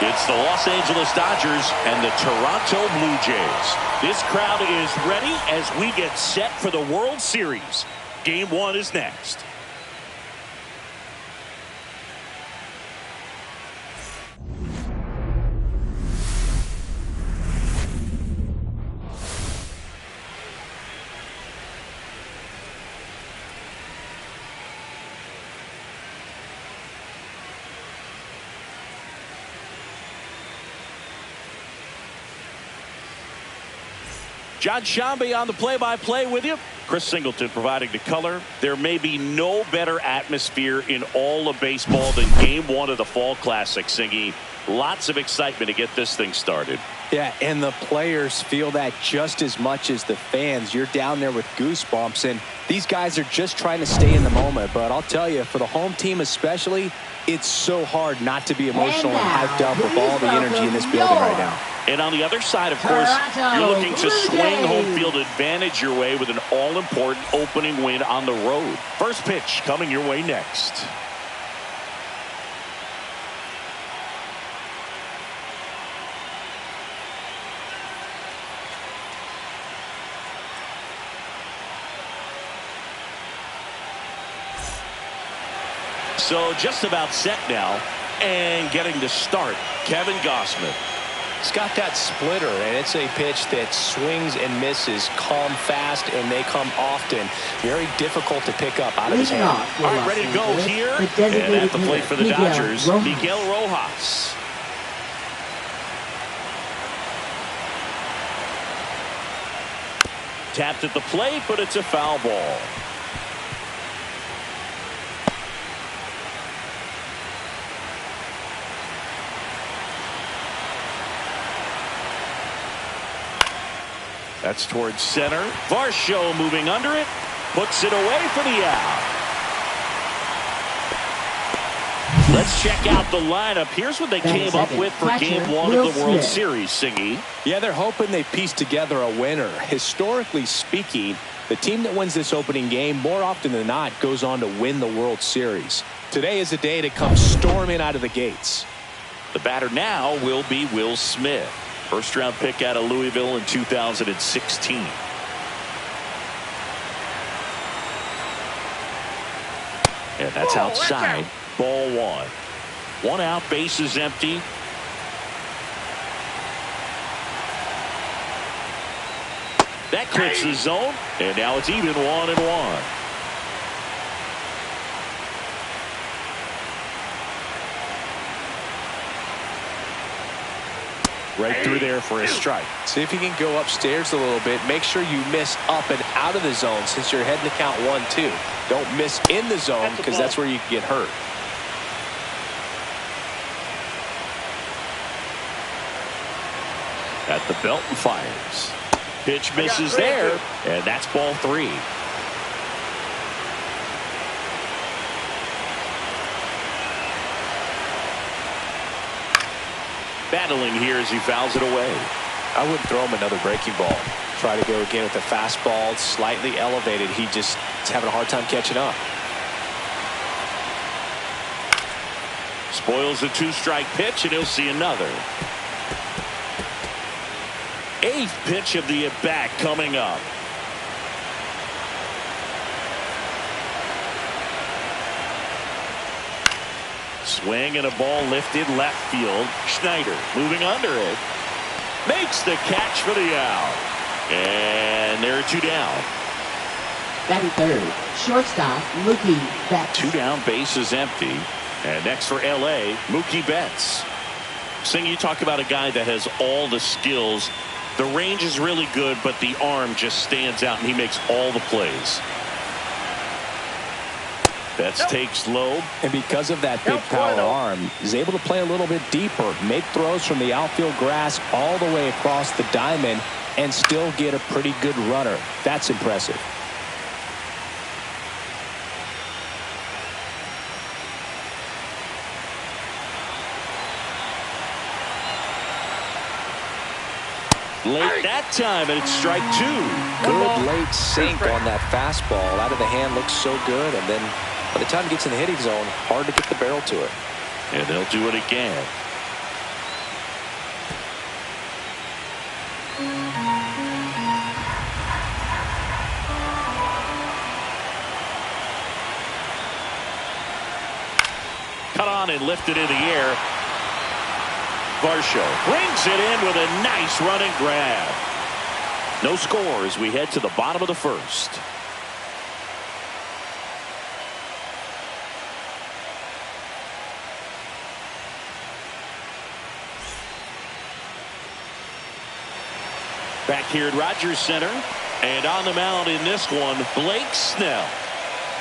It's the Los Angeles Dodgers and the Toronto Blue Jays. This crowd is ready as we get set for the World Series. Game 1 is next. John Shambi on the play-by-play with you. Chris Singleton providing the color. There may be no better atmosphere in all of baseball than Game 1 of the Fall Classic, Singy. Lots of excitement to get this thing started. Yeah, and the players feel that just as much as the fans. You're down there with goosebumps, and these guys are just trying to stay in the moment. But I'll tell you, for the home team especially, it's so hard not to be emotional and hyped up with all the energy in this building right now. And on the other side, of course, you're looking to swing home field advantage your way with an all-important opening win on the road. First pitch coming your way next. So just about set now and getting to start, Kevin Gausman. He's got that splitter, and it's a pitch that swings and misses, come fast, and they come often. Very difficult to pick up out of his hand. All right, ready to go here. And at the plate for the Dodgers, Miguel Rojas. Tapped at the plate, but it's a foul ball. That's towards center. Varsho moving under it. Puts it away for the out. Let's check out the lineup. Here's what they came up with for Game 1 of the World Series, Singy. Yeah, they're hoping they piece together a winner. Historically speaking, the team that wins this opening game more often than not goes on to win the World Series. Today is a day to come storming out of the gates. The batter now will be Will Smith. First-round pick out of Louisville in 2016. And that's outside. Ball 1. 1 out, base is empty. That clips the zone, and now it's even 1-1. Right through there for a strike. See if you can go upstairs a little bit. Make sure you miss up and out of the zone since you're heading to count 1-2. Don't miss in the zone because that's where you can get hurt. At the belt and fires. Pitch misses there, and that's ball 3. Battling here as he fouls it away. I wouldn't throw him another breaking ball. Try to go again with the fastball, slightly elevated. He just is having a hard time catching up. Spoils the 2-strike pitch, and he'll see another. 8th pitch of the at-bat coming up. Swing and a ball lifted left field. Schneider moving under it. Makes the catch for the out. And there are 2 down. Batting third, shortstop Mookie Betts. 2 down, base is empty. And next for LA, Mookie Betts. Sing, you talk about a guy that has all the skills. The range is really good, but the arm just stands out, and he makes all the plays. Betts takes low. And because of that big power arm, he's able to play a little bit deeper, make throws from the outfield grass all the way across the diamond, and still get a pretty good runner. That's impressive. Late that time, and it's strike 2. Good late sink on that fastball. Out of the hand looks so good, and then by the time it gets in the hitting zone, hard to get the barrel to it. And they'll do it again. on and lifted in the air. Varsho brings it in with a nice running grab. No score as we head to the bottom of the first. Back here at Rogers Center, and on the mound in this one, Blake Snell.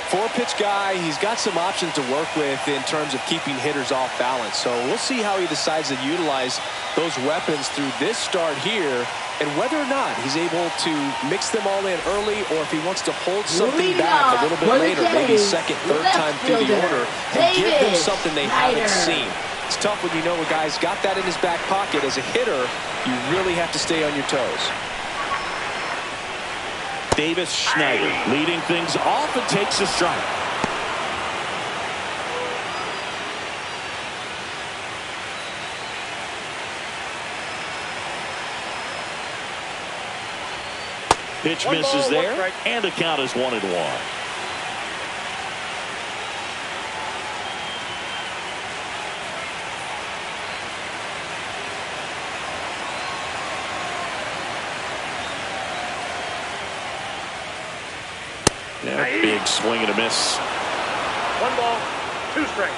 Four-pitch guy. He's got some options to work with in terms of keeping hitters off balance. So we'll see how he decides to utilize those weapons through this start here, and whether or not he's able to mix them all in early, or if he wants to hold something back a little bit later, maybe second, third time through the order, and give them something they haven't seen. It's tough when you know a guy's got that in his back pocket. As a hitter, you really have to stay on your toes. Davis Schneider leading things off and takes a strike. Pitch misses there, and the count is 1-1. Yeah, big swing and a miss. 1 ball, 2 strikes.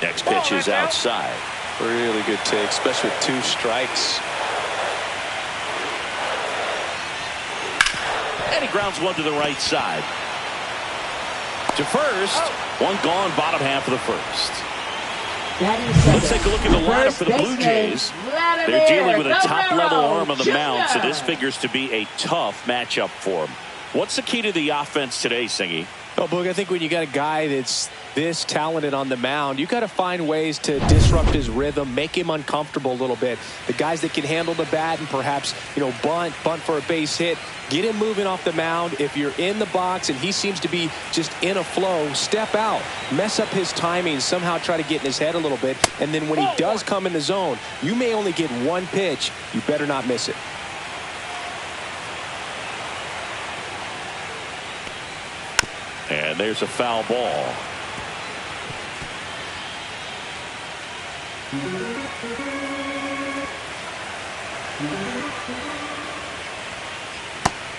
Next pitch is outside. Really good take, especially with 2 strikes. And he grounds one to the right side. To first. One gone, bottom half of the first. Let's take a look at the lineup for the Blue Jays. They're dealing with a top-level arm on the mound, so this figures to be a tough matchup for them. What's the key to the offense today, Singy? Oh, Boog, I think when you got a guy that's this talented on the mound, you got to find ways to disrupt his rhythm, make him uncomfortable a little bit. The guys that can handle the bat and perhaps, bunt for a base hit, get him moving off the mound. If you're in the box and he seems to be just in a flow, step out, mess up his timing, somehow try to get in his head a little bit. And then when he does come in the zone, you may only get one pitch. You better not miss it. And there's a foul ball.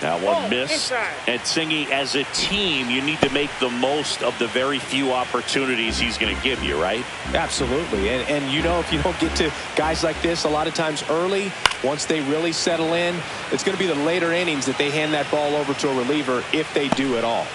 That one missed. And Singy, as a team, you need to make the most of the very few opportunities he's going to give you, right? Absolutely. And if you don't get to guys like this a lot of times early, once they really settle in, it's going to be the later innings that they hand that ball over to a reliever, if they do at all.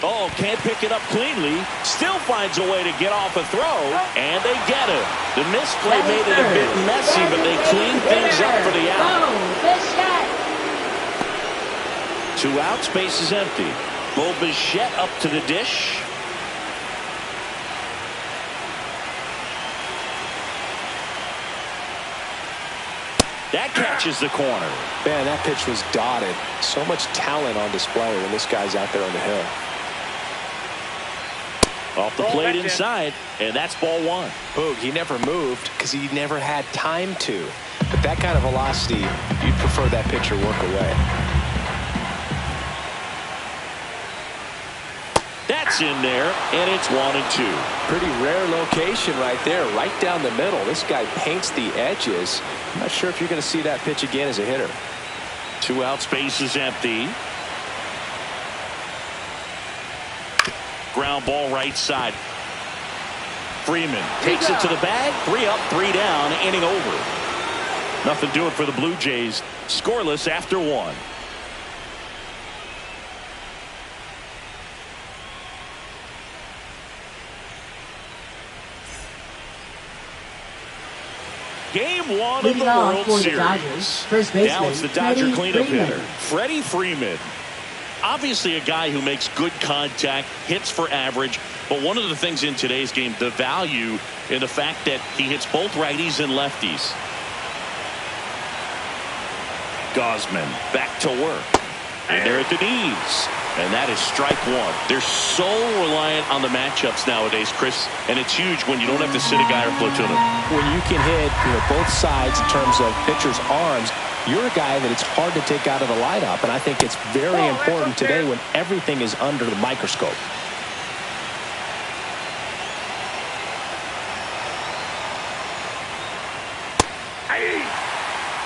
Oh, can't pick it up cleanly. Still finds a way to get off a throw, and they get it. The misplay made it a bit messy, but they cleaned things up for the out. 2 outs, base is empty. Bo Bichette up to the dish. That catches the corner. Man, that pitch was dotted. So much talent on display when this guy's out there on the hill. Off the plate inside, and that's ball 1. Boog, he never moved because he never had time to. But that kind of velocity, you'd prefer that pitcher work away. That's in there, and it's 1-2. Pretty rare location right there, right down the middle. This guy paints the edges. I'm not sure if you're going to see that pitch again as a hitter. 2 outs, base is empty. Ground ball right side. Freeman takes it to the bag. 3 up, 3 down, inning over. Nothing doing for the Blue Jays. Scoreless after 1. Game 1 of the World Series. Now it's the Dodger cleanup hitter, Freddie Freeman. Obviously a guy who makes good contact, hits for average, but one of the things in today's game, the value in the fact that he hits both righties and lefties. Gausman back to work. And they're at the knees. And that is strike one. They're so reliant on the matchups nowadays, Chris, and it's huge when you don't have to sit a guy or platoon him. When you can hit both sides in terms of pitchers' arms, you're a guy that it's hard to take out of the lineup, and I think it's very important today when everything is under the microscope.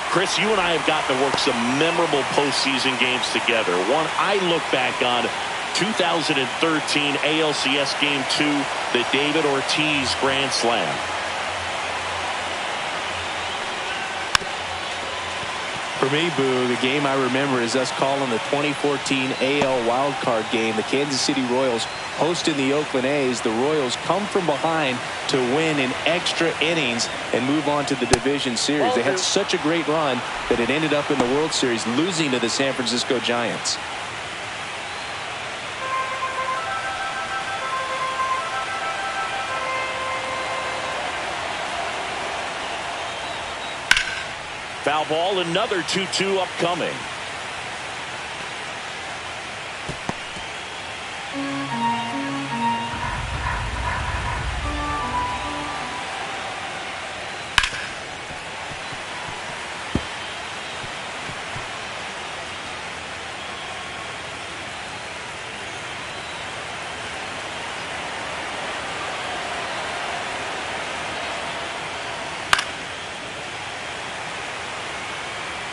Chris, you and I have gotten to work some memorable postseason games together. One I look back on, 2013 ALCS Game 2, the David Ortiz Grand Slam. For me, Boo, the game I remember is us calling the 2014 AL wildcard game. The Kansas City Royals hosting the Oakland A's. The Royals come from behind to win in extra innings and move on to the division series. They had such a great run that it ended up in the World Series losing to the San Francisco Giants. Foul ball, another 2-2 upcoming.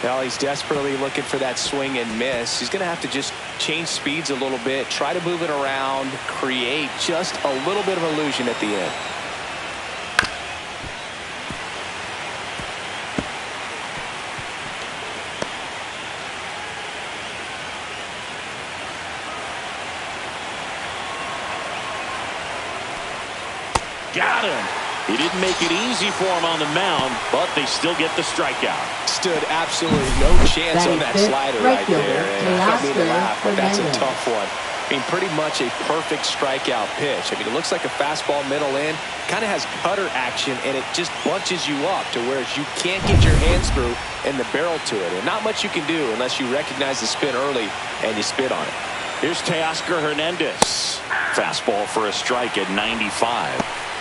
Well, he's desperately looking for that swing and miss. He's going to have to just change speeds a little bit, try to move it around, create just a little bit of illusion at the end. Got him. He didn't make it easy for him on the mound, but they still get the strikeout. Stood absolutely no chance on that slider right there. And I don't mean to laugh, but that's a tough one. I mean, pretty much a perfect strikeout pitch. I mean, it looks like a fastball middle in, kind of has cutter action, and it just bunches you up to where you can't get your hands through and the barrel to it. And not much you can do unless you recognize the spin early and you spit on it. Here's Teoscar Hernandez. Fastball for a strike at 95.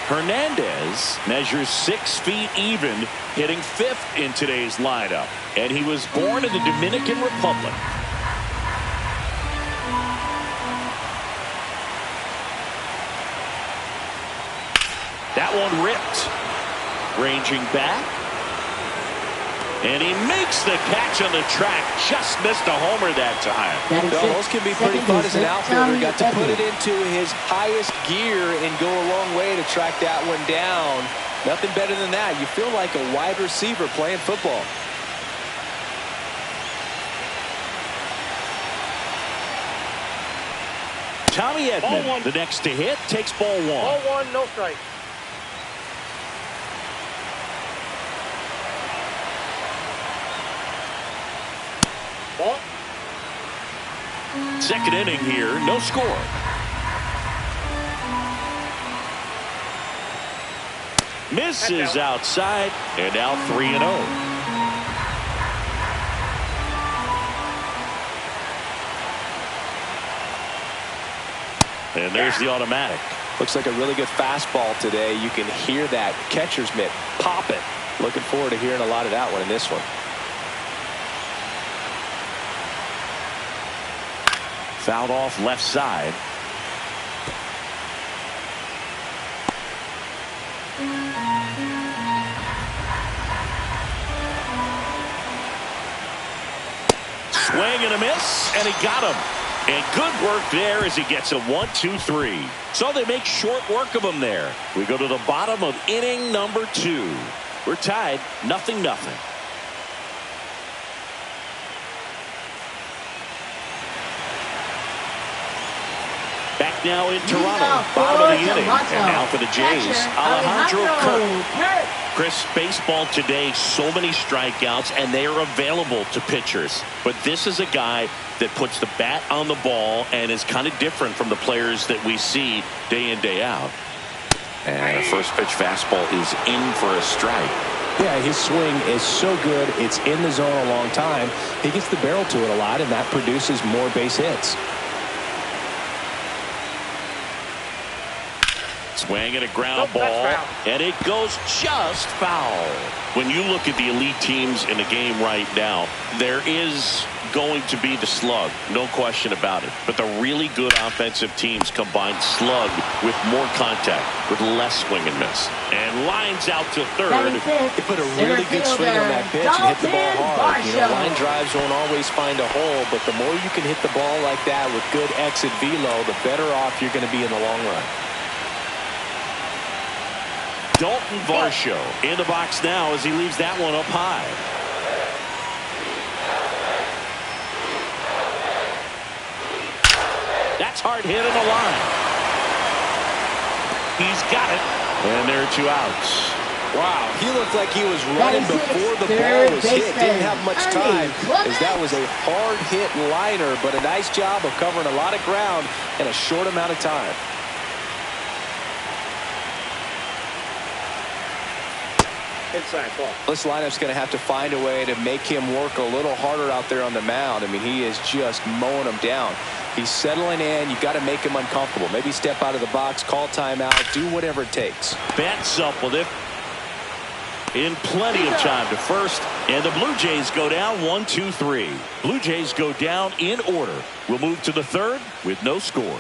Hernandez measures 6 feet even, hitting 5th in today's lineup. And he was born in the Dominican Republic. That one ripped. Ranging back. And he makes the catch on the track. Just missed a homer that time. Well, those can be pretty fun as an outfielder. Got to put it into his highest gear and go a long way to track that one down. Nothing better than that. You feel like a wide receiver playing football. Tommy Edman, the next to hit, takes ball one. Ball one, no strike. Ball. Second inning here, no score. Misses outside, and now 3-0. And there's the automatic. Looks like a really good fastball today. You can hear that catcher's mitt pop it. Looking forward to hearing a lot of that one in this one. Fouled off left side. Swing and a miss, and he got him. And good work there as he gets a 1-2-3. So they make short work of him there. We go to the bottom of inning number 2. We're tied, 0-0. Back now in Toronto, bottom of the inning. And now for the Jays, Alejandro Kirk. Chris, baseball today, so many strikeouts, and they are available to pitchers. But this is a guy that puts the bat on the ball and is kind of different from the players that we see day in, day out. And a first pitch fastball is in for a strike. Yeah, his swing is so good. It's in the zone a long time. He gets the barrel to it a lot, and that produces more base hits. Swing and a ground ball, and it goes just foul. When you look at the elite teams in the game right now, there is going to be the slug, no question about it. But the really good offensive teams combine slug with more contact, with less swing and miss. And lines out to third. He put a really good swing on that pitch and hit the ball hard. You know, line drives won't always find a hole, but the more you can hit the ball like that with good exit velo, the better off you're going to be in the long run. Dalton Varsho in the box now as he leaves that one up high. That's hard hit in the line. He's got it. And there are 2 outs. Wow, he looked like he was running before the ball was hit. Didn't have much time as that was a hard hit liner, but a nice job of covering a lot of ground in a short amount of time. Inside ball. This lineup's going to have to find a way to make him work a little harder out there on the mound. I mean, he is just mowing them down. He's settling in. You've got to make him uncomfortable. Maybe step out of the box, call timeout, do whatever it takes. Bats up with it. In plenty of time to first. And the Blue Jays go down 1-2-3. Blue Jays go down in order. We'll move to the third with no score.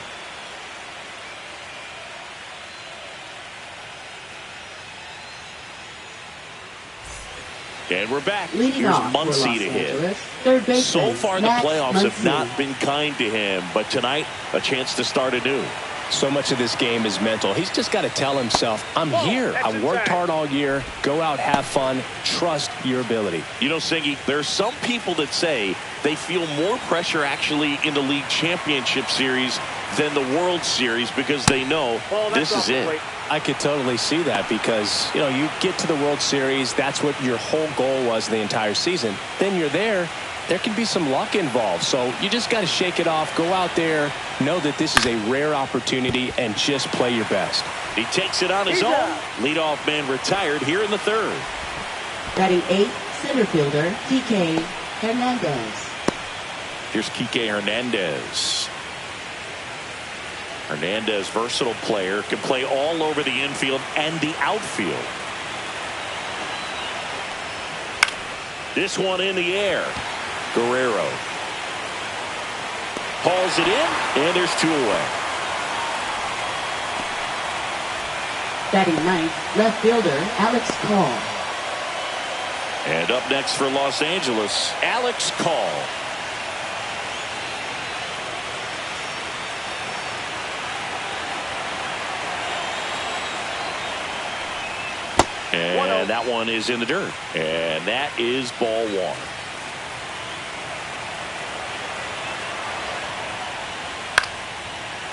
And we're back. Leading Here's off Muncy to hit. Third baseman, So far, the Max playoffs have Muncy. not been kind to him, but tonight, a chance to start anew. So much of this game is mental. He's just got to tell himself, I'm here. I worked hard all year. Go out, have fun. Trust your ability. You know, Singy, there's some people that say they feel more pressure actually in the league championship series than the World Series because they know this is it. I could totally see that because, you know, you get to the World Series. That's what your whole goal was the entire season. Then you're there. There can be some luck involved. So you just got to shake it off. Go out there. Know that this is a rare opportunity and just play your best. He takes it on his own. Leadoff man retired here in the third. Batting 8th, center fielder, TK Hernandez. Here's Kike Hernandez. Hernandez, versatile player, can play all over the infield and the outfield. This one in the air. Guerrero hauls it in, and there's 2 away. Batting 9th, left fielder, Alex Call. And up next for Los Angeles, Alex Call. And that one is in the dirt. And that is ball 1.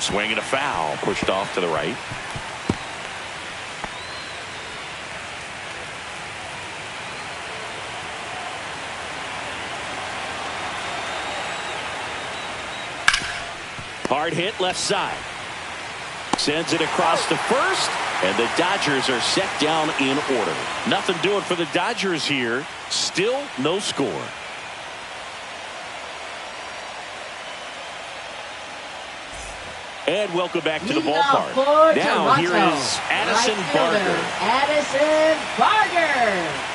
Swing and a foul, pushed off to the right. Hard hit left side. Sends it across to first. And the Dodgers are set down in order. Nothing doing for the Dodgers here. Still no score. And welcome back to the ballpark. Now here is Addison Barger. Addison Barger.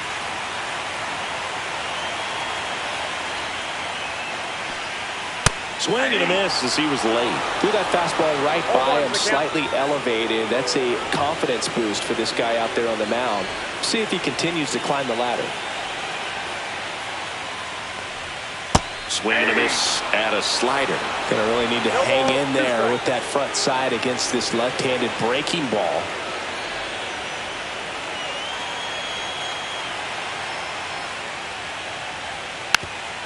Swing and a miss as he was late. Threw that fastball right by him, slightly elevated. That's a confidence boost for this guy out there on the mound. See if he continues to climb the ladder. Swing and a miss at a slider. Gonna really need to hang in there with that front side against this left-handed breaking ball.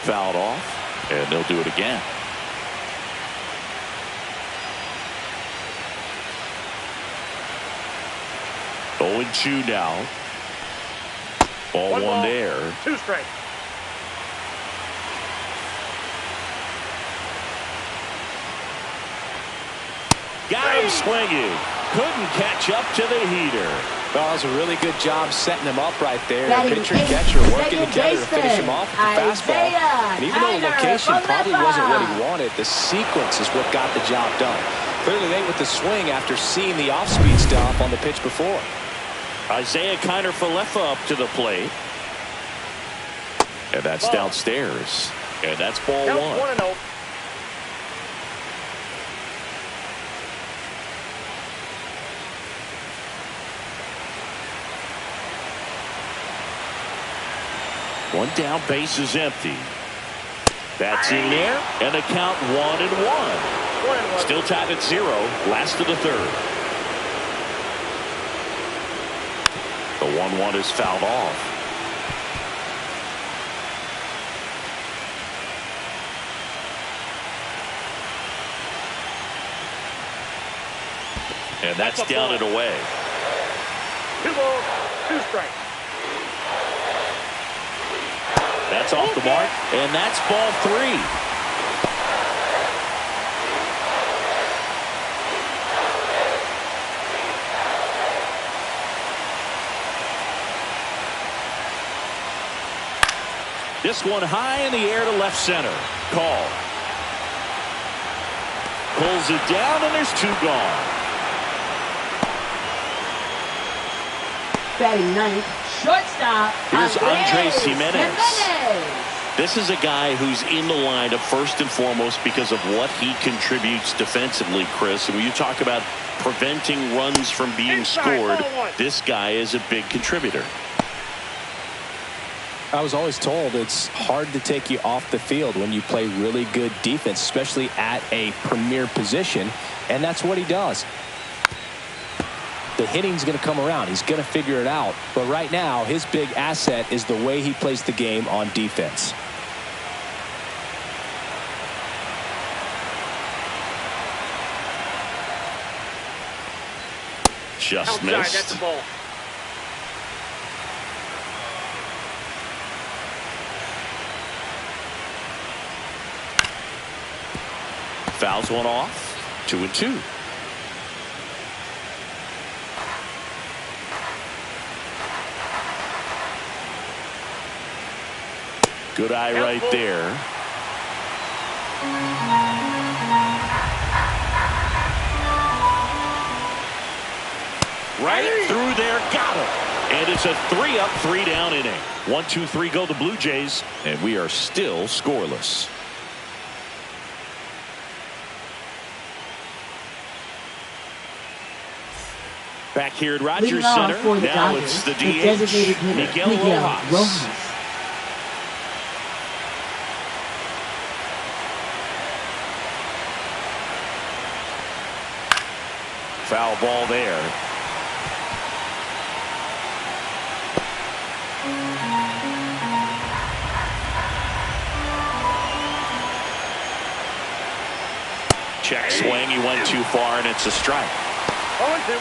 Fouled off, and they'll do it again. 0-2 now. Ball 1 there. 2 straight. Got him swinging. Couldn't catch up to the heater. Well, that was a really good job setting him up right there. Batting Pitcher and 8th, catcher working second together to finish him off with the fastball. Isaiah And even though it looked location probably wasn't what he wanted. The sequence is what got the job done. Clearly late with the swing after seeing the off-speed stuff on the pitch before. Isaiah Kiner-Falefa up to the plate. And that's downstairs. And that's ball one. 1-0. One down, base is empty. That's in there, and the count 1-1. Still tied at 0, last of the third. The 1-1 is fouled off. And that's down and away. 2 balls, 2 strikes. That's off the mark, and that's ball 3. This one high in the air to left center. Call. Pulls it down, and there's 2 gone. Batting ninth, shortstop. Here's Andres Jimenez. Jimenez. This is a guy who's in the lineup first and foremost because of what he contributes defensively, Chris. And when you talk about preventing runs from being scored, this guy is a big contributor. I was always told it's hard to take you off the field when you play really good defense, especially at a premier position, and that's what he does. The hitting's going to come around. He's going to figure it out. But right now, his big asset is the way he plays the game on defense. Just missed. That's the ball. Fouls one off. 2-2. Good eye right there. Right through there, got him. And it's a 3-up, 3-down inning. 1-2-3 go the Blue Jays, and we are still scoreless. Back here at Rogers Center, now it's the DH, Miguel Rojas. Foul ball there. Check swing, he went too far, and it's a strike. 0-2.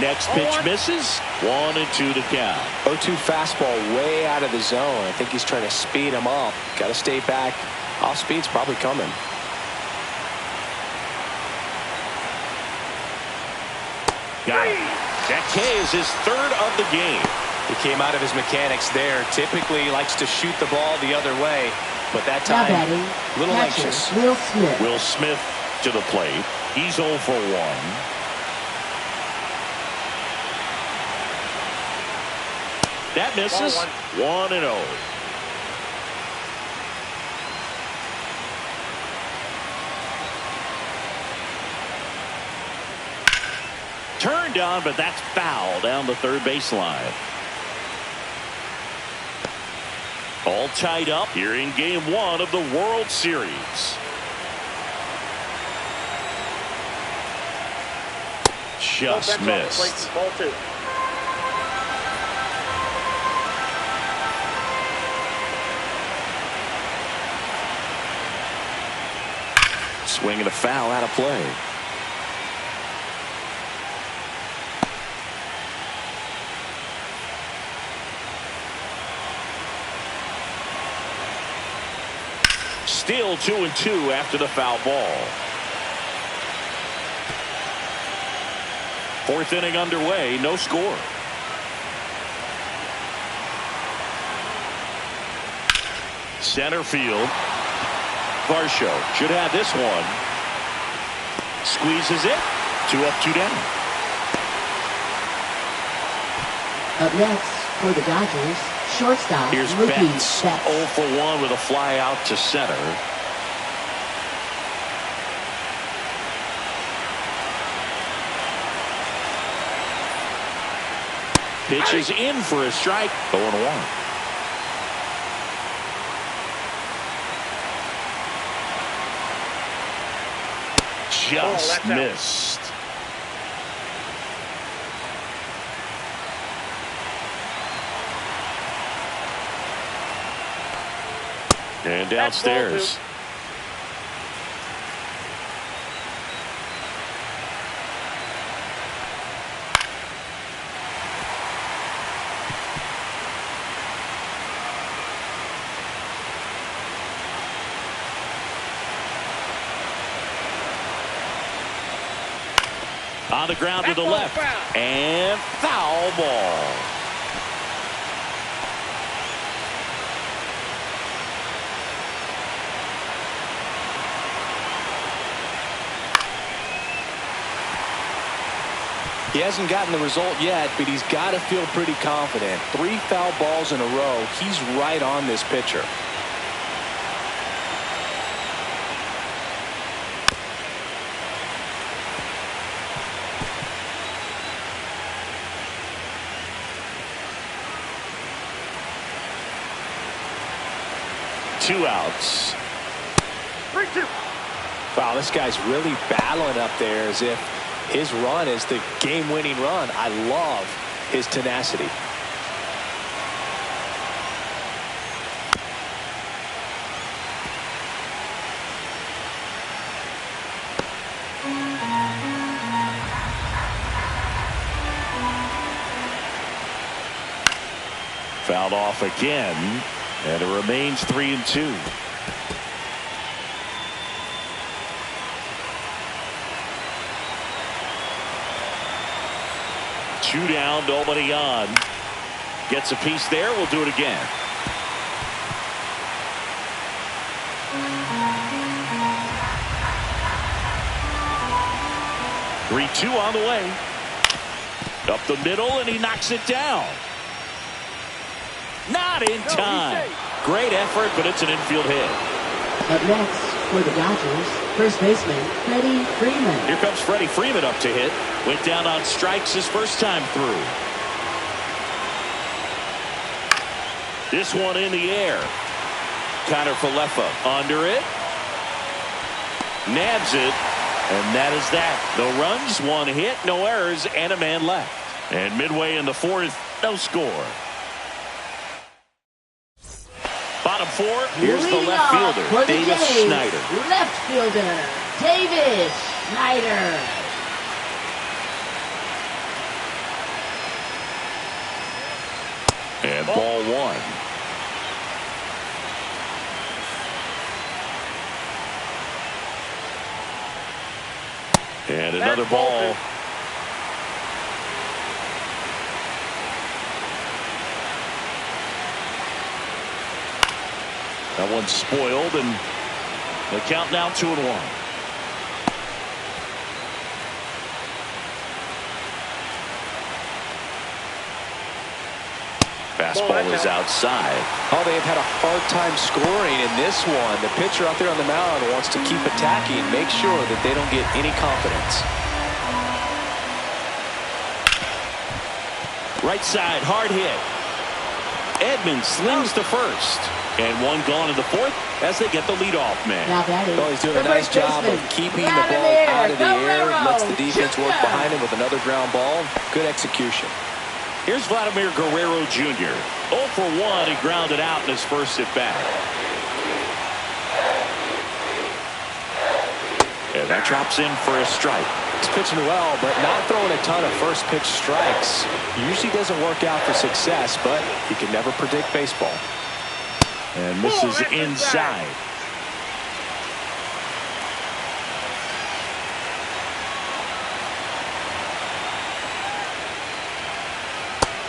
Next pitch misses. 1-2 to count. 0-2 fastball way out of the zone. I think he's trying to speed him up. Got to stay back. Off speed's probably coming. Got it. That K is his 3rd of the game. He came out of his mechanics there. Typically likes to shoot the ball the other way, but that time a little anxious. Will Smith to the plate. He's 0 for 1. That misses. 1-0. Turned on, but that's foul down the third baseline. All tied up here in Game 1 of the World Series. Just missed. Ball 2. Swing and a foul out of play. Still 2-2 after the foul ball. Fourth inning underway, no score. Center field. Varsho should have this one. Squeezes it. 2 up, 2 down. Up next for the Dodgers, shortstop. Here's Betts. 0 for 1 with a fly out to center. Pitch is in for a strike. 0-1. Just missed. And downstairs. On the ground to the left. And foul ball. He hasn't gotten the result yet, but he's got to feel pretty confident. 3 foul balls in a row. He's right on this pitcher. Two outs. 3-2. Wow, this guy's really battling up there as if his run is the game-winning run. I love his tenacity. Fouled off again, and it remains 3-2. Two down, nobody on. Gets a piece there. We'll do it again. Three-two on the way. Up the middle, and he knocks it down. Not in time. Great effort, but it's an infield hit. Up next for the Dodgers, first baseman Freddie Freeman. Here comes Freddie Freeman up to hit. Went down on strikes his first time through. This one in the air. Connor Falefa under it. Nabs it. And that is that. No runs, 1 hit, no errors, and a man left. And midway in the 4th, no score. Bottom 4, here's the left fielder, Davis Schneider. Left fielder, Davis Schneider. And ball 1. And another ball. That one's spoiled, and the count now 2-1. Fastball is outside. Oh, they have had a hard time scoring in this one. The pitcher out there on the mound wants to keep attacking, make sure that they don't get any confidence. Right side, hard hit. Edmonds slings to first. And one gone in the 4th as they get the leadoff man. Now that is He's doing a nice job of keeping the ball out of the air. Lets the defense work behind him with another ground ball. Good execution. Here's Vladimir Guerrero Jr. 0 for 1. He grounded out in his first at bat. And that drops in for a strike. He's pitching well, but not throwing a ton of first pitch strikes. Usually doesn't work out for success, but you can never predict baseball. And misses inside.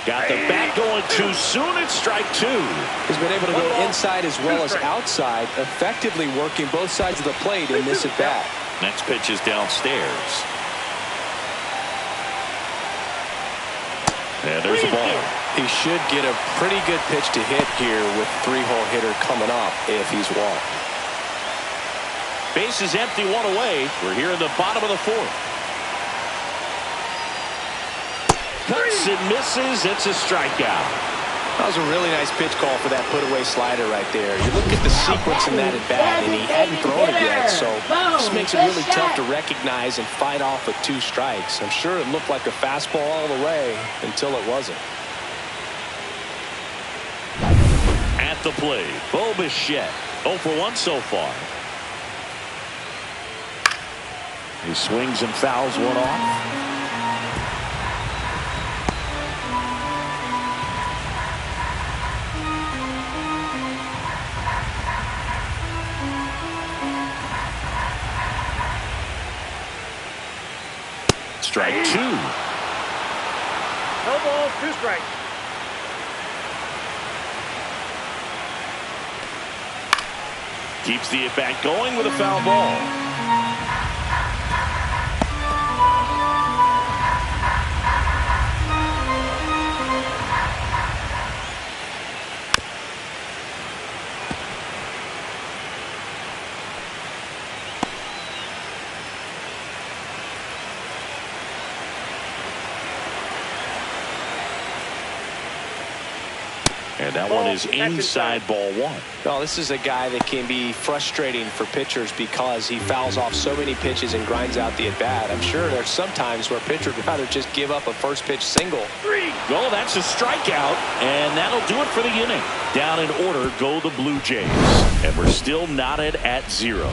Got the bat going too soon. It's strike two. He's been able to go inside as well as outside, effectively working both sides of the plate in this at bat. Next pitch is downstairs. And there's the ball. He should get a pretty good pitch to hit here with three-hole hitter coming up if he's walked. Base is empty, one away. We're here in the bottom of the fourth. Cuts and misses. It's a strikeout. That was a really nice pitch call for that put-away slider right there. You look at the sequence in that at-bat, and he hadn't thrown it yet, so this makes it really tough to recognize and fight off with 2 strikes. I'm sure it looked like a fastball all the way until it wasn't. At the plate, Bo Bichette. 0 for 1 so far. He swings and fouls one off. Strike 2. No balls, 2 strikes. Keeps the at-bat going with a foul ball. And that one is inside ball 1. Well, this is a guy that can be frustrating for pitchers because he fouls off so many pitches and grinds out the at-bat. I'm sure there's some times where a pitcher would rather just give up a first pitch single. 3. Well, that's a strikeout, and that'll do it for the inning. Down in order go the Blue Jays, and we're still knotted at 0.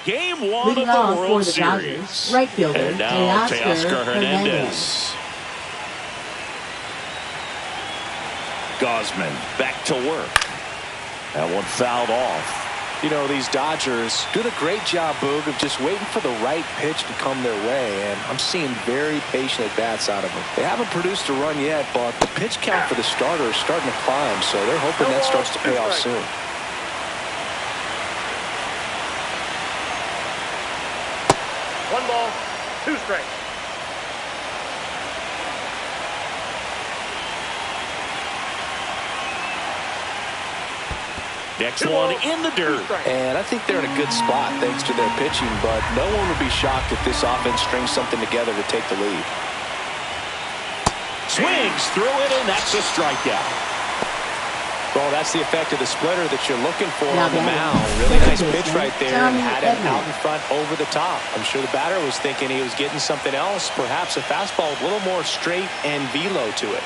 Game 1 Leading of the off World for the Series. Dodgers, right fielder And now Teoscar Hernandez. Gosman back to work. That one fouled off. You know, these Dodgers doing a great job, Boog, of just waiting for the right pitch to come their way, and I'm seeing very patient at-bats out of them. They haven't produced a run yet, but the pitch count for the starter is starting to climb, so they're hoping that starts to pay off soon. One ball, 2 strikes. Next one in the dirt. And I think they're in a good spot thanks to their pitching, but no one would be shocked if this offense strings something together to take the lead. Swings through it, and that's a strikeout. Well, that's the effect of the splitter that you're looking for on the mound. Really nice pitch right there, and had him out in front over the top. I'm sure the batter was thinking he was getting something else, perhaps a fastball with a little more straight and velo to it.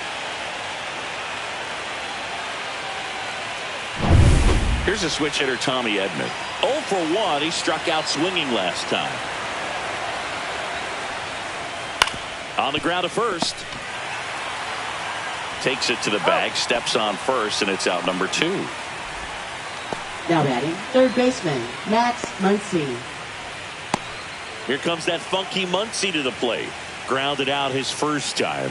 Here's a switch hitter, Tommy Edman. 0 for 1. He struck out swinging last time. On the ground to first. Takes it to the bag, steps on first, and it's out number 2. Now batting, third baseman Max Muncy. Here comes that funky Muncy to the plate. Grounded out his first time.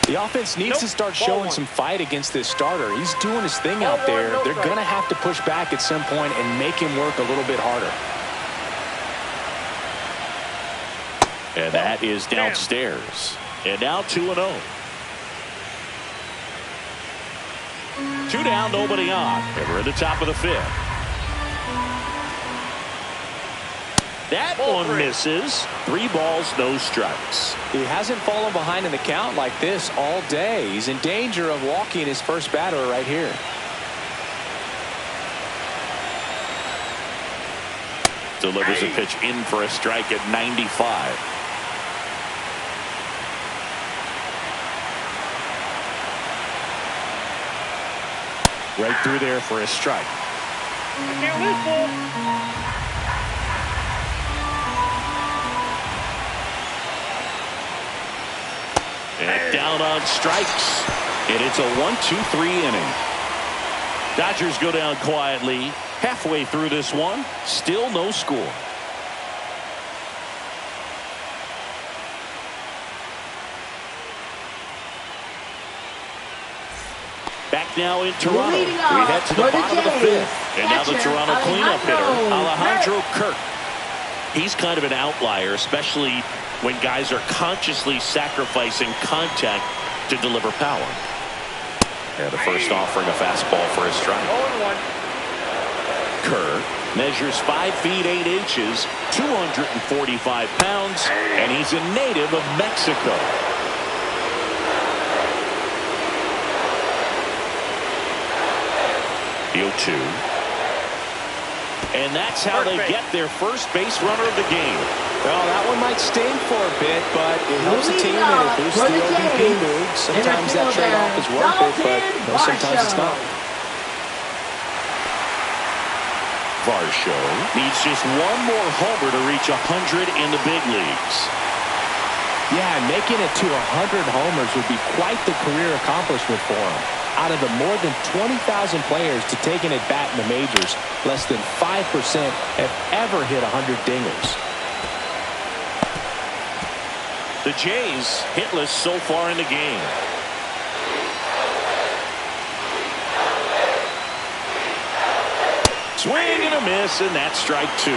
The offense needs to start showing some fight against this starter. He's doing his thing out there. They're going to have to push back at some point and make him work a little bit harder. And that is downstairs. And now 2-0. 2 down, nobody on. And we're at the top of the 5th. That one misses. 3 balls, no strikes. He hasn't fallen behind in the count like this all day. He's in danger of walking his first batter right here. Delivers a pitch in for a strike at 95. Right through there for a strike. I can't lose ball. And down on strikes. And it's a 1-2-3 inning. Dodgers go down quietly halfway through this one. Still no score. Back now in Toronto. We head to the bottom of the fifth. And now the Toronto cleanup hitter, Alejandro Kirk. He's kind of an outlier, especially when guys are consciously sacrificing contact to deliver power. Yeah, the first offering a fastball for a strike. 0-1. Kirk measures 5 feet 8 inches, 245 pounds, and he's a native of Mexico. The 0-2. And that's how they get their first base runner of the game. Well, that one might sting for a bit, but it helps the team and it boosts the OBP mood. Sometimes that trade-off is worth it, but sometimes it's not. Varsho needs just one more homer to reach 100 in the big leagues. Yeah, making it to 100 homers would be quite the career accomplishment for him. Out of the more than 20,000 players to take an at-bat in the majors, less than 5% have ever hit 100 dingers. The Jays hitless so far in the game. Swing and a miss, and that's strike 2.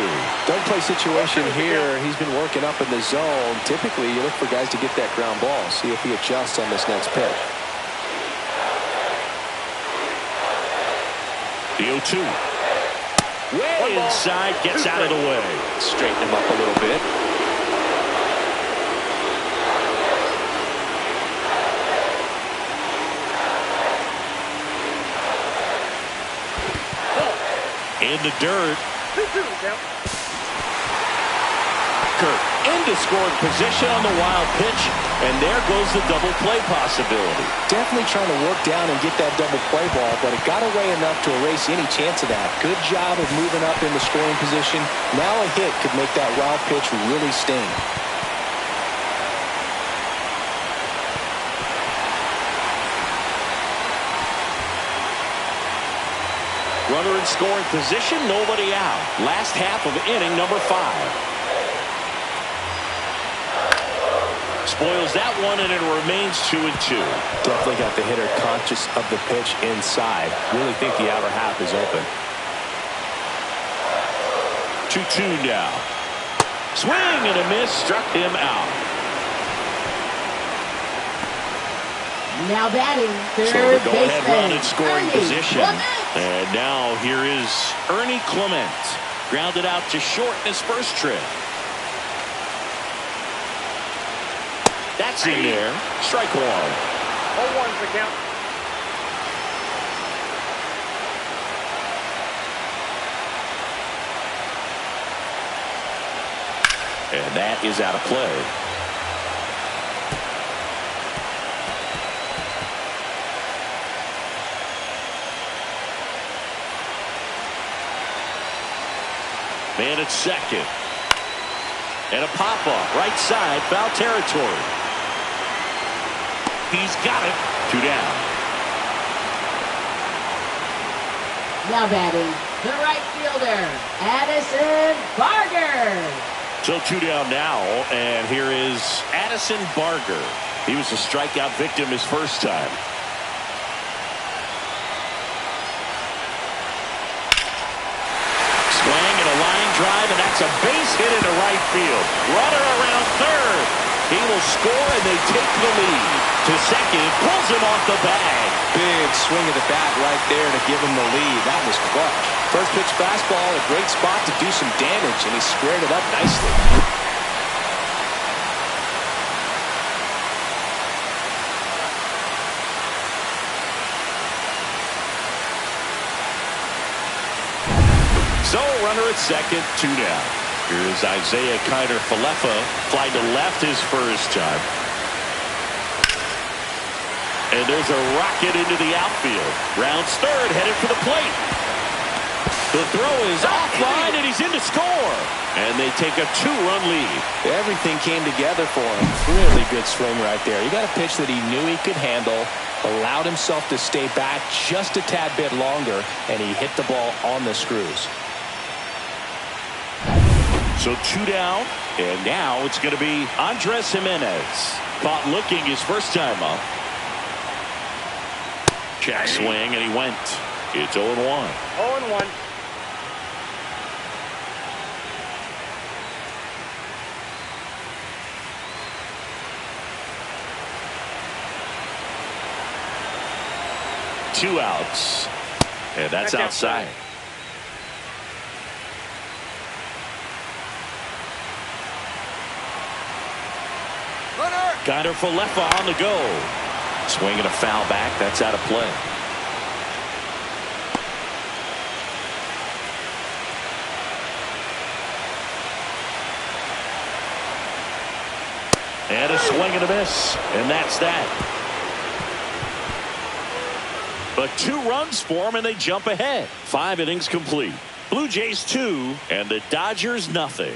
Don't play situation here. He's been working up in the zone. Typically, you look for guys to get that ground ball. See if he adjusts on this next pitch. The 0-2. Way inside, gets out of the way. Straighten him up a little bit. In the dirt. 2-2 count. Kirk into scoring position on the wild pitch, and there goes the double play possibility. Definitely trying to work down and get that double play ball, but it got away enough to erase any chance of that. Good job of moving up in the scoring position. Now a hit could make that wild pitch really sting. Runner in scoring position, nobody out. Last half of inning number 5. Spoils that one, and it remains 2-2. Definitely got the hitter conscious of the pitch inside. Really think the outer half is open. 2-2 now. Swing and a miss, struck him out. Now batting, So third the go-ahead run baseman, in scoring Ernie position. Clement. And now here is Ernie Clement. Grounded out to short in his first trip. That's in there. Strike 1. 0-1's the count. And that is out of play. Man at second. And a pop-up right side, foul territory. He's got it. 2 down. Now batting, the right fielder, Addison Barger. So 2 down now, and here is Addison Barger. He was a strikeout victim his first time. Swing and a line drive, and that's a base hit into right field. Runner around third. He will score, and they take the lead. To second, pulls him off the bag. Big swing of the bat right there to give him the lead. That was clutch. First pitch fastball, a great spot to do some damage, and he squared it up nicely. So runner at second, 2 down. Here's Isaiah Kiner-Falefa, fly to left his first time. And there's a rocket into the outfield. Rounds third, headed for the plate. The throw is offline, and he's into to score. And they take a 2-run lead. Everything came together for him. Really good swing right there. He got a pitch that he knew he could handle, allowed himself to stay back just a tad bit longer, and he hit the ball on the screws. So 2 down, and now it's going to be Andres Jimenez. Caught looking his first time up. Check swing, and he went. It's 0-1. 0-1. Two outs. And that's outside. Got her for left on the go. Swinging a foul back. That's out of play. And a swing and a miss. And that's that. But 2 runs for them, and they jump ahead. 5 innings complete. Blue Jays 2, and the Dodgers nothing.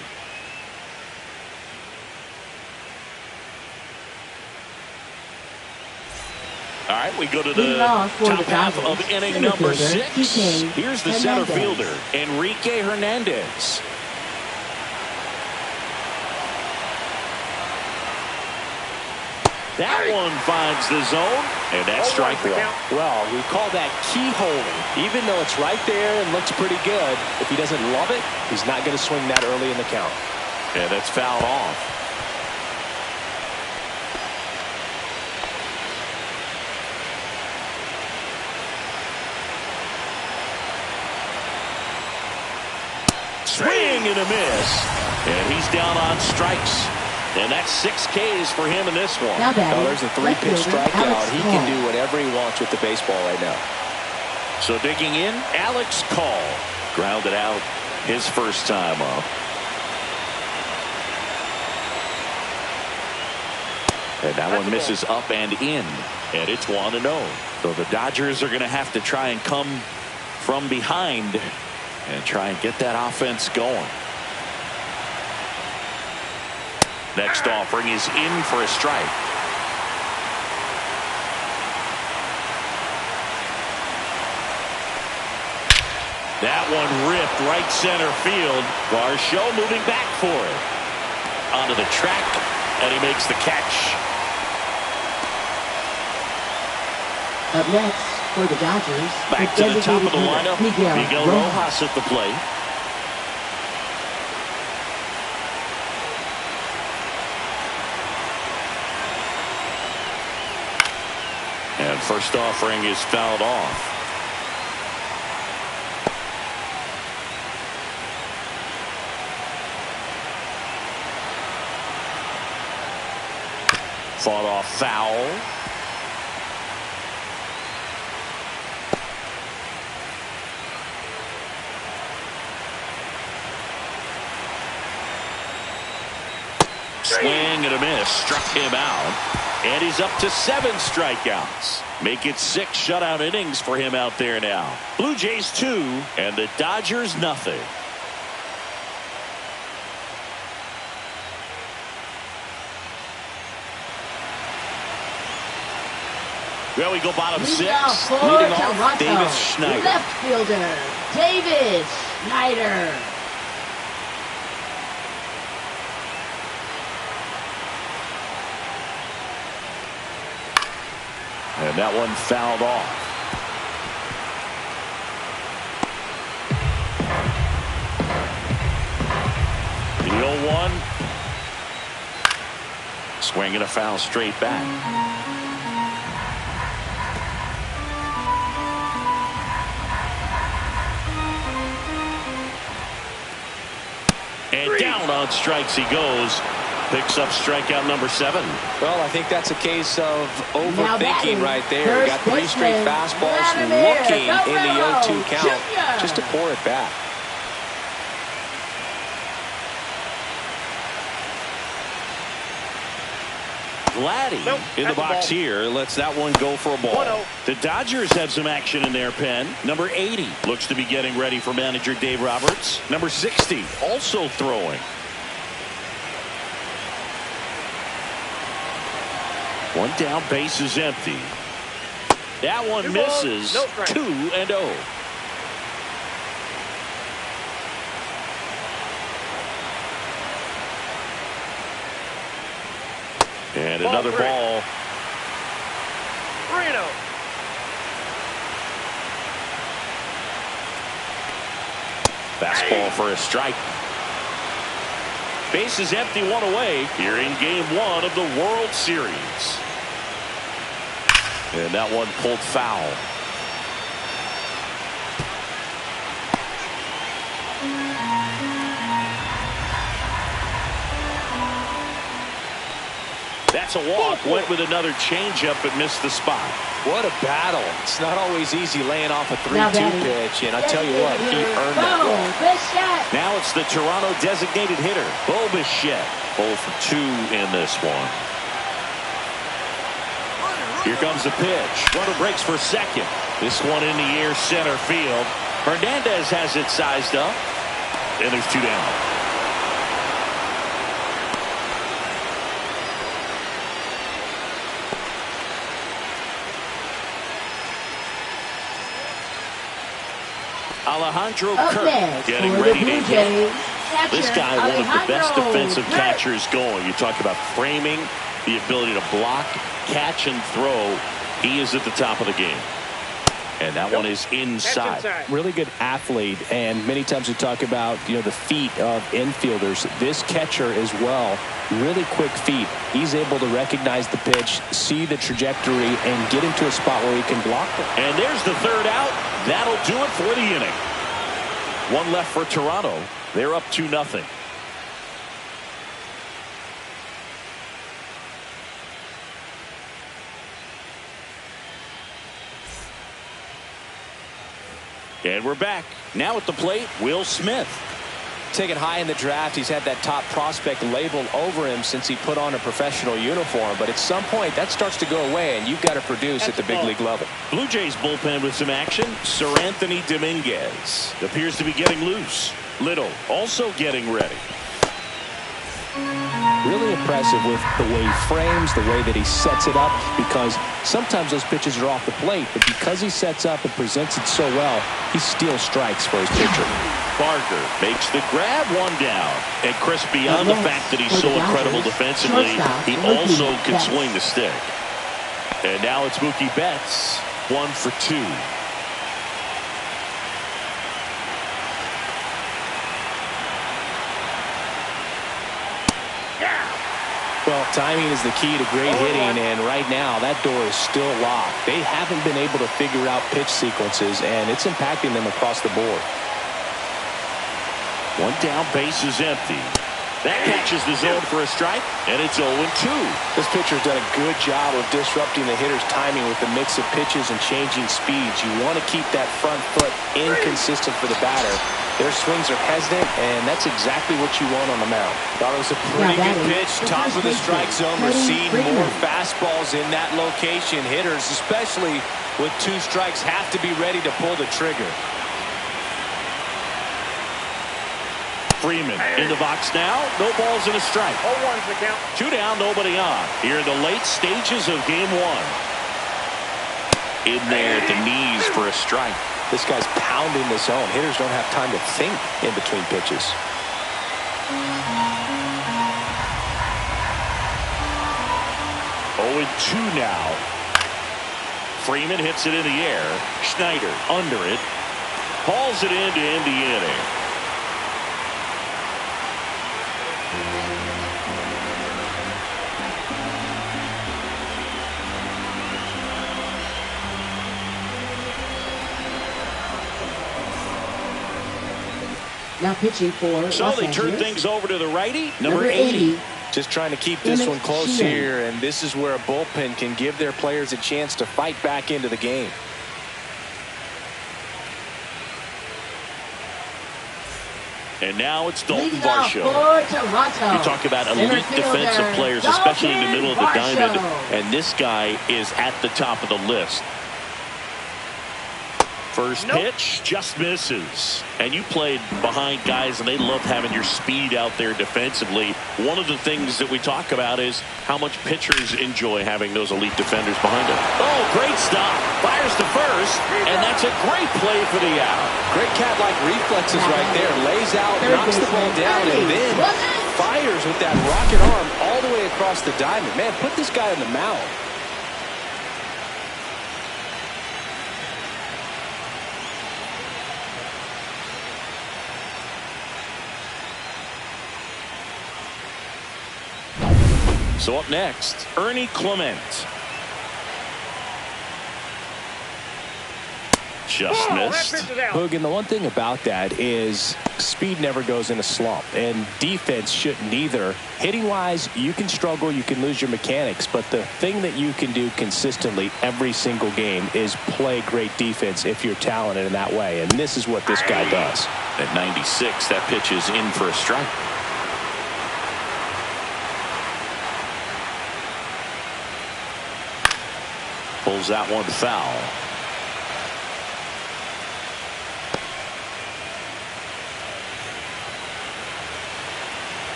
All right, we go to the top half of inning number 6. Here's the center fielder, Enrique Hernandez. That one finds the zone, and that's strike one. Well, we call that keyholing. Even though it's right there and looks pretty good, if he doesn't love it, he's not going to swing that early in the count. And that's fouled off. Swing and a miss. And he's down on strikes. And that's 6 Ks for him in this one. Now there's a 3-pitch strikeout. He can do whatever he wants with the baseball right now. So digging in, Alex Call. Grounded out his first time up. And that one misses up and in. And it's 1-0. So the Dodgers are going to have to try and come from behind and try and get that offense going. Next offering is in for a strike. That one ripped right center field. Varsho moving back for it. Onto the track, and he makes the catch. Up next for the Dodgers. Back to the top of the lineup. Miguel Rojas at the plate. And first offering is fouled off. Fought off foul. Swing and a miss. Struck him out. And he's up to 7 strikeouts. Make it 6 shutout innings for him out there now. Blue Jays 2 and the Dodgers nothing. Well, we go bottom 6. Leading off, Davis Schneider. Left fielder, Davis Schneider. And that one fouled off. The 0-1. Swinging a foul straight back. And down on strikes he goes. Picks up strikeout number 7. Well, I think that's a case of overthinking right there. Got 3 straight fastballs looking in the 0-2 count just to pour it back. Vladdy in the box here. Lets that one go for a ball. 1-0. The Dodgers have some action in their pen. Number 80 looks to be getting ready for manager Dave Roberts. Number 60 also throwing. One down, base is empty. That one misses. 2-0. And another ball. 3-0. Fastball for a strike. Base is empty, one away here in game one of the World Series. And that one pulled foul. That's a walk. Went with another changeup but missed the spot. What a battle. It's not always easy laying off a 3-2 pitch, and I tell you what, he earned that one. Now it's the Toronto designated hitter, Bo Bichette. 0 for 2 in this one. Here comes the pitch. Runner breaks for second. This one in the air, center field. Hernandez has it sized up, and there's 2 down. Alejandro Kirk getting ready to hit. This guy, one of the best defensive catchers going. You talk about framing, the ability to block, catch, and throw. He is at the top of the game. And that one is inside. Really good athlete, and many times we talk about the feet of infielders. This catcher as well, really quick feet. He's able to recognize the pitch, see the trajectory, and get into a spot where he can block it. And there's the third out. That'll do it for the inning. One left for Toronto. They're up 2-0. And we're back. Now at the plate, Will Smith. Taken high in the draft, he's had that top prospect labeled over him since he put on a professional uniform. But at some point, that starts to go away, and you've got to produce at the big league level. Blue Jays bullpen with some action. Sir Anthony Dominguez appears to be getting loose. Little also getting ready. Really impressive with the way he frames, the way that he sets it up, because sometimes those pitches are off the plate, but because he sets up and presents it so well, he steals strikes for his pitcher. Barker makes the grab, 1 down. And Chris, beyond the fact that he's so incredible defensively, he also can swing the stick. And now it's Mookie Betts, 1 for 2. Well, timing is the key to great hitting, and right now that door is still locked. They haven't been able to figure out pitch sequences, and it's impacting them across the board. 1 down, base is empty. That catches the zone for a strike, and it's 0-2. This pitcher's done a good job of disrupting the hitter's timing with the mix of pitches and changing speeds. You want to keep that front foot inconsistent for the batter. Their swings are hesitant, and that's exactly what you want on the mound. Thought it was a pretty good pitch. Top of the strike zone. We're seeing more fastballs in that location. Hitters, especially with 2 strikes, have to be ready to pull the trigger. Freeman in the box now. No balls and a strike. 0-1's the count. 2 down, nobody on. Here in the late stages of game 1. In there at the knees for a strike. This guy's pounding the zone. Hitters don't have time to think in between pitches. 0-2 now. Freeman hits it in the air. Schneider under it. Hauls it in to end the inning. Now pitching for So Los they turn Angeles. things over to the righty, Number 80. Just trying to keep this one close here, and this is where a bullpen can give their players a chance to fight back into the game. And now it's Dalton Leading off Varsho. for Toronto. You talk about Center elite fielder, defensive players, especially in the middle of the Dalton diamond. Varsho. And this guy is at the top of the list. First pitch just misses. And you played behind guys, and they love having your speed out there defensively. One of the things that we talk about is how much pitchers enjoy having those elite defenders behind them. Oh, great stop. Fires to first, and that's a great play for the out. Great cat-like reflexes right there. Lays out, knocks the ball down, and then fires with that rocket arm all the way across the diamond. Man, put this guy in the mound. So up next, Ernie Clement. Just missed. Boog, and the one thing about that is speed never goes in a slump, and defense shouldn't either. Hitting-wise, you can struggle, you can lose your mechanics, but the thing that you can do consistently every single game is play great defense if you're talented in that way, and this is what this guy does. At 96, that pitch is in for a strike. Pulls that one foul.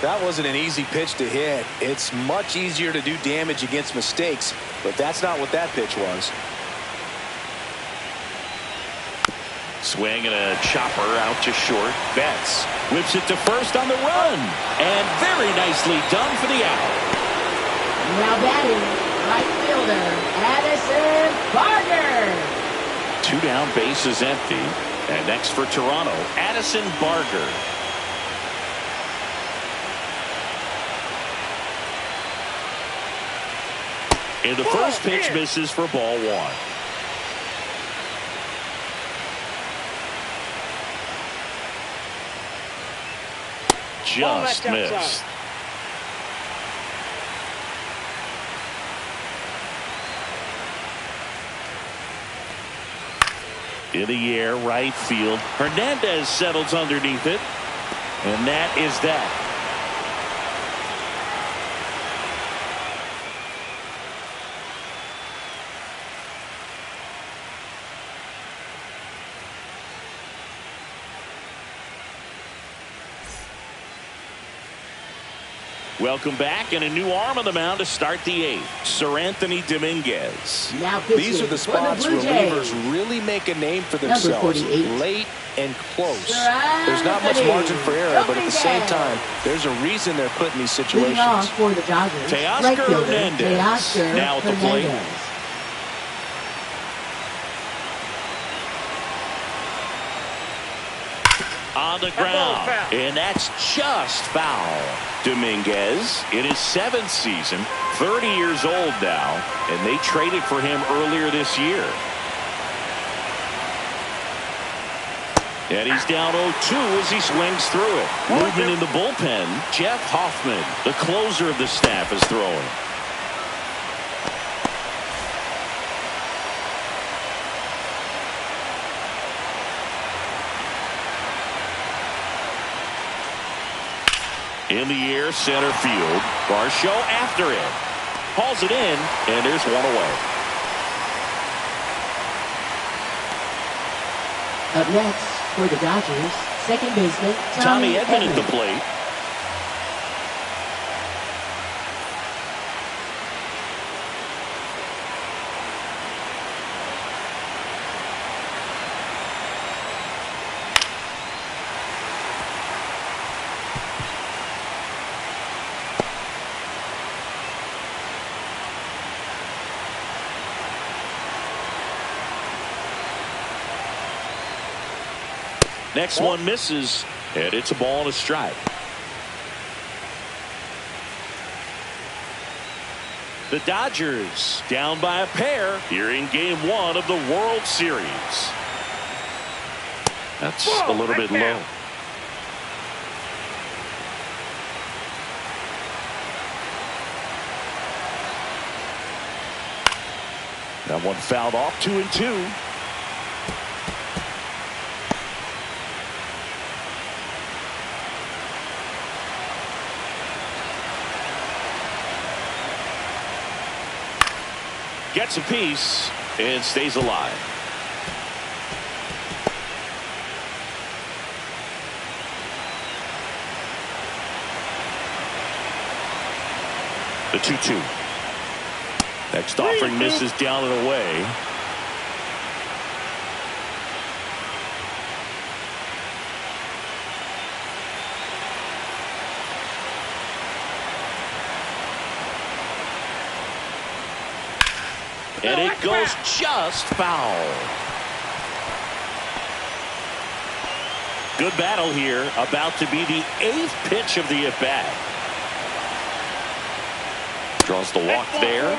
That wasn't an easy pitch to hit. It's much easier to do damage against mistakes, but that's not what that pitch was. Swing and a chopper out to short. Betts whips it to first on the run. And very nicely done for the out. Now batting, right fielder, Addison Barger. 2 down, bases empty. And next for Toronto, Addison Barger. And the first pitch misses for ball 1. Just missed. In the air, right field. Hernandez settles underneath it. And that is that. Welcome back, and a new arm on the mound to start the 8th. Sir Anthony Dominguez. Now these are the spots relievers really make a name for themselves. Late and close. There's not much margin for error, but at the same time, there's a reason they're put in these situations. For the Dodgers, Teoscar Hernandez now at the plate. On the ground, and that's just foul. Dominguez in his 7th season, 30 years old now, and they traded for him earlier this year. And he's down 0-2 as he swings through it. Movement in the bullpen, Jeff Hoffman, the closer of the staff, is throwing. In the air, center field. Varsho after it. Hauls it in, and there's one away. Up next for the Dodgers, second baseman Tommy Edman at the plate. Next one misses, and it's a ball and a strike. The Dodgers down by a pair here in Game 1 of the World Series. That's a little bit low. That one fouled off. 2-2. Gets a piece and stays alive. The 2-2. Next offering misses down and away. And it goes just foul. Good battle here. About to be the 8th pitch of the at-bat. Draws the walk there,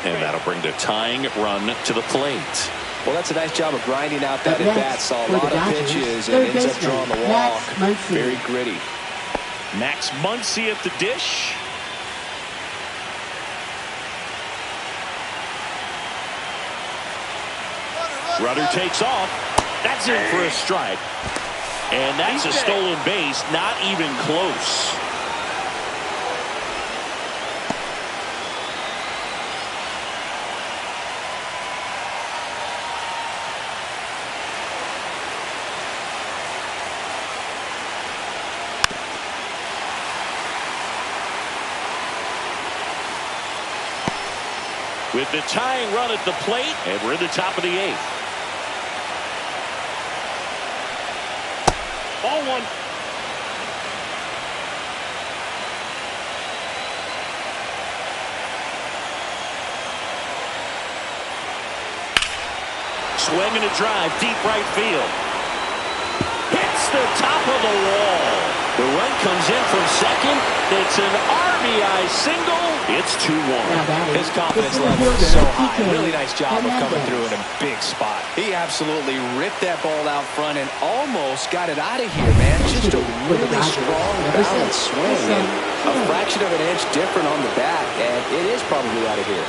and that'll bring the tying run to the plate. Well, that's a nice job of grinding out that at-bat. Saw a lot of pitches and ends up drawing the walk. Very gritty. Max Muncy at the dish. Runner takes off. That's in for a strike. And that's a stolen base. Not even close. With the tying run at the plate, and we're in the top of the 8th. Ball one. Swing and a drive, deep right field. Hits the top of the wall. The run comes in from second. It's an RBI single. It's 2-1. His confidence level is so high. Really nice job of coming through in a big spot. He absolutely ripped that ball out front and almost got it out of here, man. Just a really strong, balanced swing. And a fraction of an inch different on the bat, and it is probably out of here.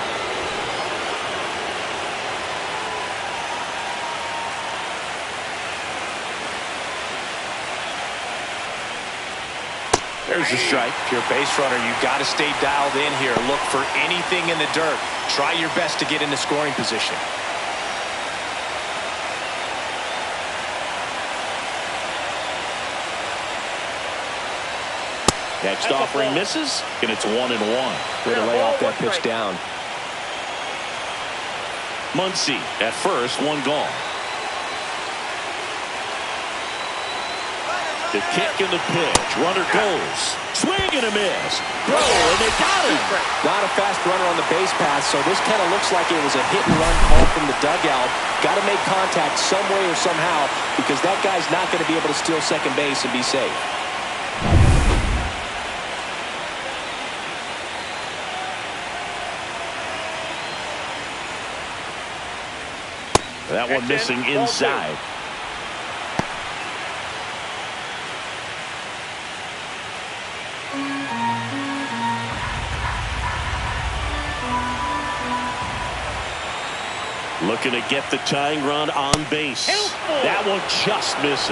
There's a strike. If you're a base runner, you've got to stay dialed in here. Look for anything in the dirt. Try your best to get into scoring position. Next offering misses, and it's 1-1. Way to lay off that pitch down. Muncy at first, one gone. The kick and the pitch. Runner goes. Swing and a miss. Throw, and they got him. Not a fast runner on the base pass, so this kind of looks like it was a hit-and-run call from the dugout. Got to make contact some way or somehow, because that guy's not going to be able to steal second base and be safe. That one missing inside. Looking to get the tying run on base. That one just misses.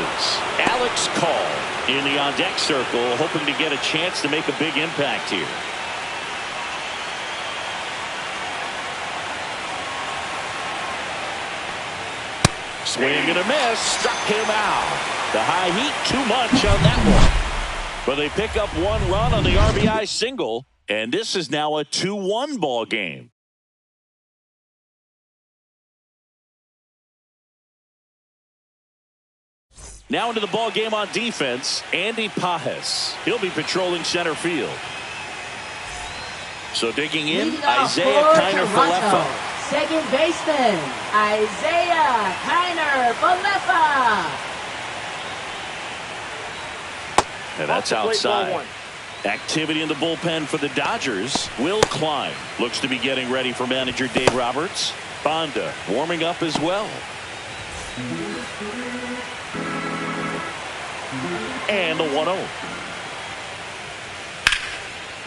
Alex Call in the on-deck circle, hoping to get a chance to make a big impact here. Swing and a miss. Struck him out. The high heat, too much on that one. But they pick up one run on the RBI single, and this is now a 2-1 ball game. Now into the ball game on defense, Andy Pajes. He'll be patrolling center field. So digging in, Isaiah Kiner-Falefa. Second baseman, Isaiah Kiner-Falefa. And that's outside. Activity in the bullpen for the Dodgers. Will Klein looks to be getting ready for manager Dave Roberts. Bonda warming up as well. And the 1-0.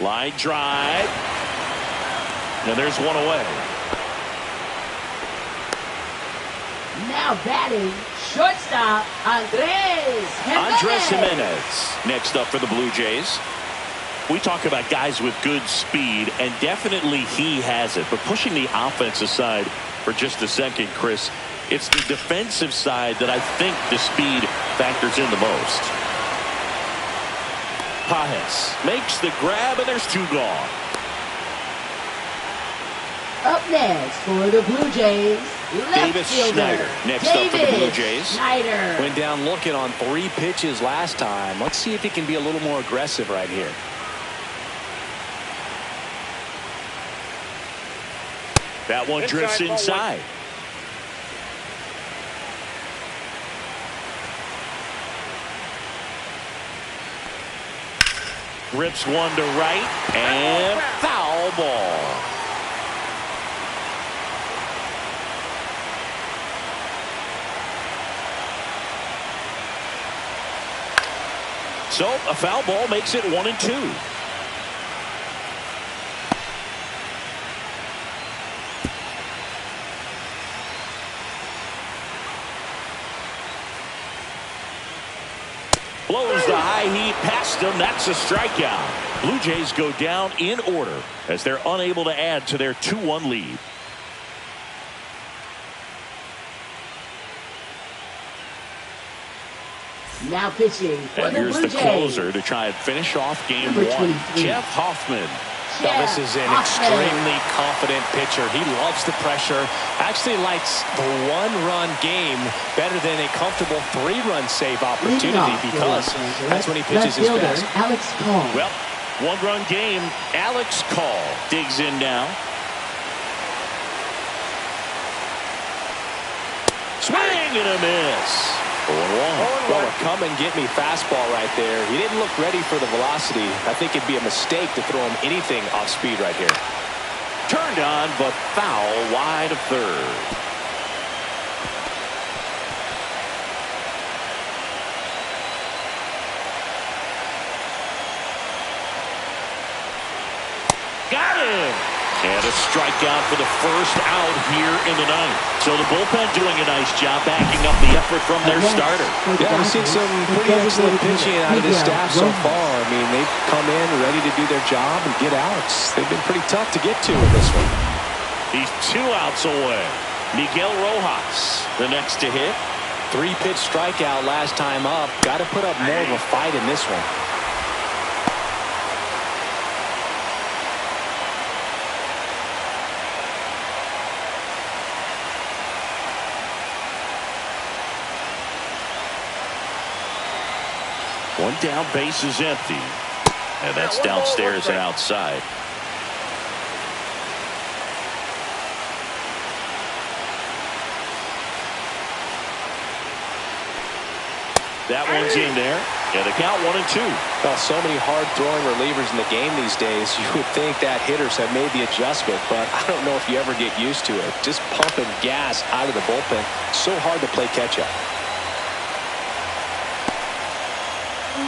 Line drive. And there's one away. Now batting, shortstop, Andres Jimenez next up for the Blue Jays. We talk about guys with good speed, and definitely he has it. But pushing the offense aside for just a second, Chris, it's the defensive side that I think the speed factors in the most. Pajes makes the grab, and there's 2 gone. Up next for the Blue Jays, Davis Schneider next up for the Blue Jays. Schneider went down looking on 3 pitches last time. Let's see if he can be a little more aggressive right here. That one drifts inside. Rips one to right, and foul ball. So a foul ball makes it 1-2. Blows the high heat past him. That's a strikeout. Blue Jays go down in order as they're unable to add to their 2-1 lead. now pitching for and the here's Blue the Jays. closer to try and finish off game Number 1. 23. Jeff Hoffman. Now, this is an extremely confident pitcher. He loves the pressure. Actually likes the 1-run game better than a comfortable 3-run save opportunity because that's when he pitches his best. Alex Call. Well, 1-run game. Alex Call digs in now. Swing and a miss. 0-1. Well, a come-and-get-me fastball right there. He didn't look ready for the velocity. I think it'd be a mistake to throw him anything off speed right here. Turned on, but foul wide of third. Got him! And a strikeout for the first out here in the ninth. So the bullpen doing a nice job backing up the effort from their starter. Yeah, we've seen some pretty excellent pitching out of this staff so far. I mean, they've come in ready to do their job and get outs. They've been pretty tough to get to in this one. He's 2 outs away. Miguel Rojas, the next to hit. 3-pitch strikeout last time up. Got to put up more of a fight in this one. One down, base is empty. And that's downstairs and outside. That one's in there. And the count 1-2. Well, so many hard-throwing relievers in the game these days. You would think that hitters have made the adjustment, but I don't know if you ever get used to it. Just pumping gas out of the bullpen. So hard to play catch-up.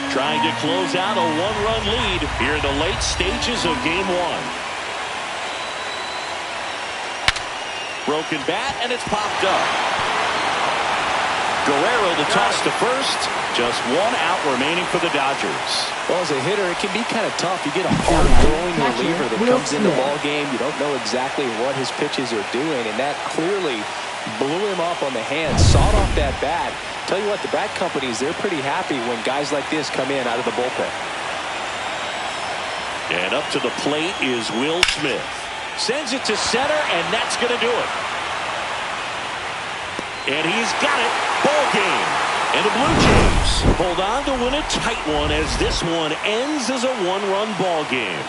Trying to close out a 1-run lead here in the late stages of game 1. Broken bat, and it's popped up. Guerrero the toss to first. Just 1 out remaining for the Dodgers. Well, as a hitter, it can be kind of tough. You get a hard-throwing reliever that comes in the ball game. You don't know exactly what his pitches are doing, and that clearly blew him up on the hand, sawed off that bat. Tell you what, the bat companies, they're pretty happy when guys like this come in out of the bullpen. And up to the plate is Will Smith. Sends it to center, and that's going to do it. And he's got it. Ball game. And the Blue Jays hold on to win a tight one as this one ends as a 1-run ball game.